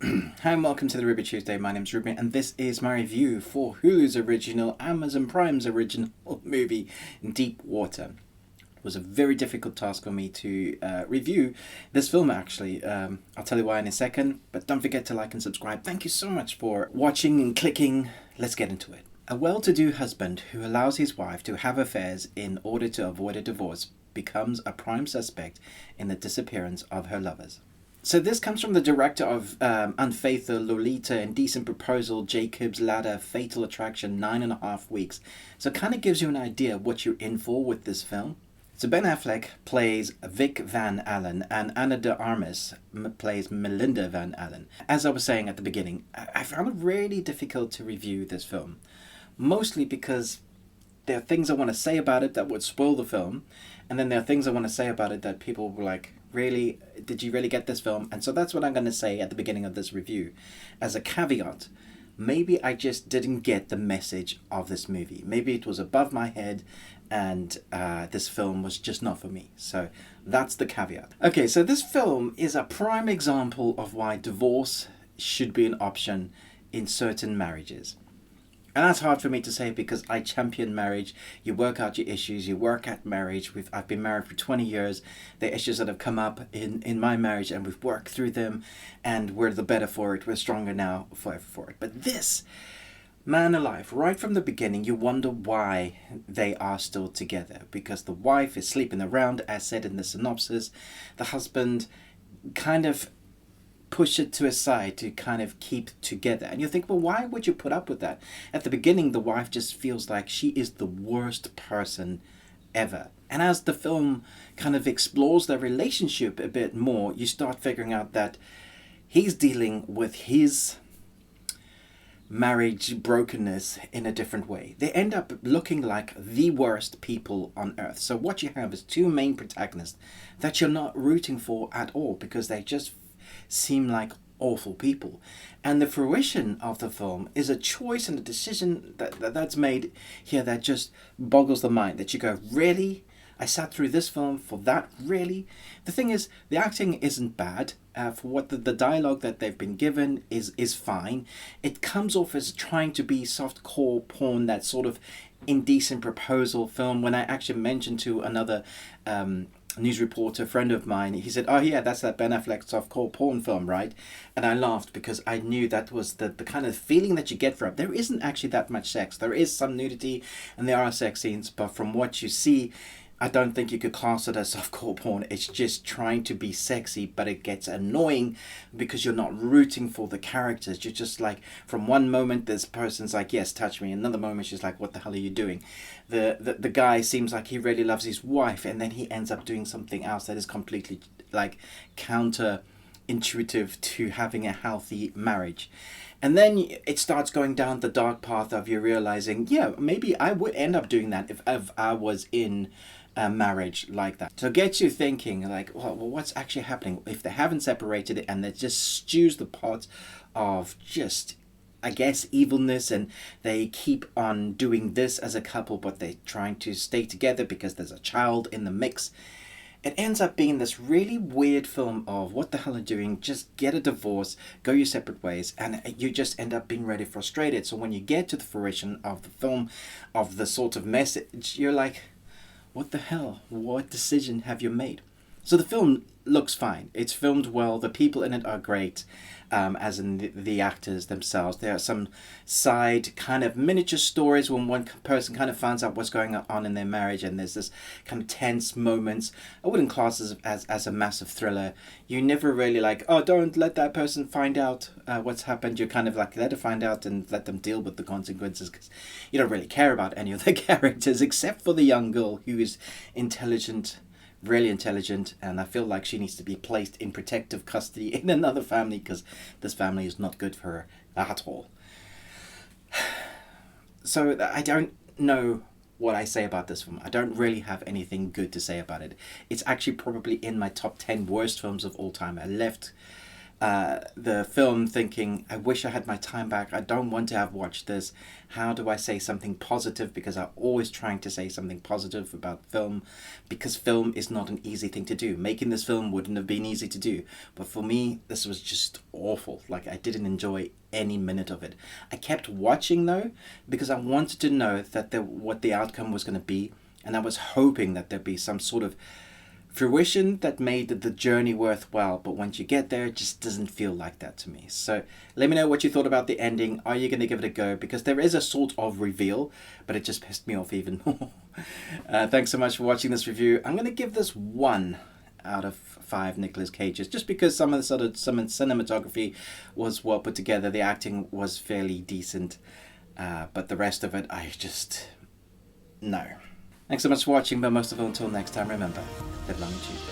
Hi and welcome to the Ruby Tuesday. My name's Ruby and this is my review for Hulu's original, Amazon Prime's original movie, Deep Water. It was a very difficult task for me to review this film actually. I'll tell you why in a second, but don't forget to like and subscribe. Thank you so much for watching and clicking. Let's get into it. A well-to-do husband who allows his wife to have affairs in order to avoid a divorce becomes a prime suspect in the disappearance of her lovers. So this comes from the director of Unfaithful, Lolita, Indecent Proposal, Jacob's Ladder, Fatal Attraction, 9.5 Weeks. So it kind of gives you an idea of what you're in for with this film. So Ben Affleck plays Vic Van Allen and Anna de Armas plays Melinda Van Allen. As I was saying at the beginning, I found it really difficult to review this film. Mostly because there are things I want to say about it that would spoil the film. And then there are things I want to say about it that people were like, really, did you really get this film? And so that's what I'm going to say at the beginning of this review. As a caveat, maybe I just didn't get the message of this movie. Maybe it was above my head and this film was just not for me. So that's the caveat. Okay, so this film is a prime example of why divorce should be an option in certain marriages. And that's hard for me to say because I champion marriage. You work out your issues, you work at marriage. I've been married for 20 years. The issues that have come up in my marriage and we've worked through them and we're the better for it. We're stronger now for it. But this, man alive, right from the beginning, you wonder why they are still together. Because the wife is sleeping around, as said in the synopsis. The husband kind of push it to a side to kind of keep together. And you think, well, why would you put up with that? At the beginning, the wife just feels like she is the worst person ever. And as the film kind of explores their relationship a bit more, you start figuring out that he's dealing with his marriage brokenness in a different way. They end up looking like the worst people on earth. So what you have is two main protagonists that you're not rooting for at all because they just seem like awful people. And the fruition of the film is a choice and a decision that's made here that just boggles the mind. That you go, really? I sat through this film for that? Really? The thing is, the acting isn't bad. For what the dialogue that they've been given is fine. It comes off as trying to be softcore porn, that sort of Indecent Proposal film. When I actually mentioned to another news reporter friend of mine, he said, oh yeah, that's that Ben Affleck softcore porn film, right? And I laughed because I knew that was the kind of feeling that you get from it. There isn't actually that much sex. There is some nudity and there are sex scenes, but from what you see, I don't think you could class it as softcore porn. It's just trying to be sexy, but it gets annoying because you're not rooting for the characters. You're just like, from one moment this person's like, yes, touch me. Another moment she's like, what the hell are you doing? The guy seems like he really loves his wife, and then he ends up doing something else that is completely like counterintuitive to having a healthy marriage. And then it starts going down the dark path of you realizing, yeah, maybe I would end up doing that if I was in a marriage like that. So it gets you thinking like, well, what's actually happening if they haven't separated it and they just stews the pot of just, I guess, evilness, and they keep on doing this as a couple, but they're trying to stay together because there's a child in the mix. It ends up being this really weird film of what the hell are you doing? Just get a divorce, go your separate ways, and you just end up being really frustrated. So when you get to the fruition of the film, of the sort of message, you're like, what the hell? What decision have you made? So the film looks fine. It's filmed well. The people in it are great, as in the actors themselves. There are some side kind of miniature stories when one person kind of finds out what's going on in their marriage, and there's this kind of tense moments. I wouldn't class it as a massive thriller. You never really like, oh, don't let that person find out what's happened. You kind of like let her find out and let them deal with the consequences because you don't really care about any of the characters except for the young girl who is intelligent, really intelligent, and I feel like she needs to be placed in protective custody in another family because this family is not good for her at all. So I don't know what I say about this film. I don't really have anything good to say about it. It's actually probably in my top 10 worst films of all time. I left the film thinking, I wish I had my time back. I don't want to have watched this. How do I say something positive? Because I'm always trying to say something positive about film, because film is not an easy thing to do. Making this film wouldn't have been easy to do. But for me, this was just awful. Like, I didn't enjoy any minute of it. I kept watching though, because I wanted to know that what the outcome was going to be. And I was hoping that there'd be some sort of fruition that made the journey worthwhile, but once you get there, it just doesn't feel like that to me. So let me know what you thought about the ending. Are you going to give it a go? Because there is a sort of reveal, but it just pissed me off even more. Thanks so much for watching this review. I'm going to give this 1 out of 5 Nicolas Cages, just because some of the cinematography was well put together, the acting was fairly decent, but the rest of it, I just... no. Thanks so much for watching, but most of all, until next time, remember, live long and Tuesday.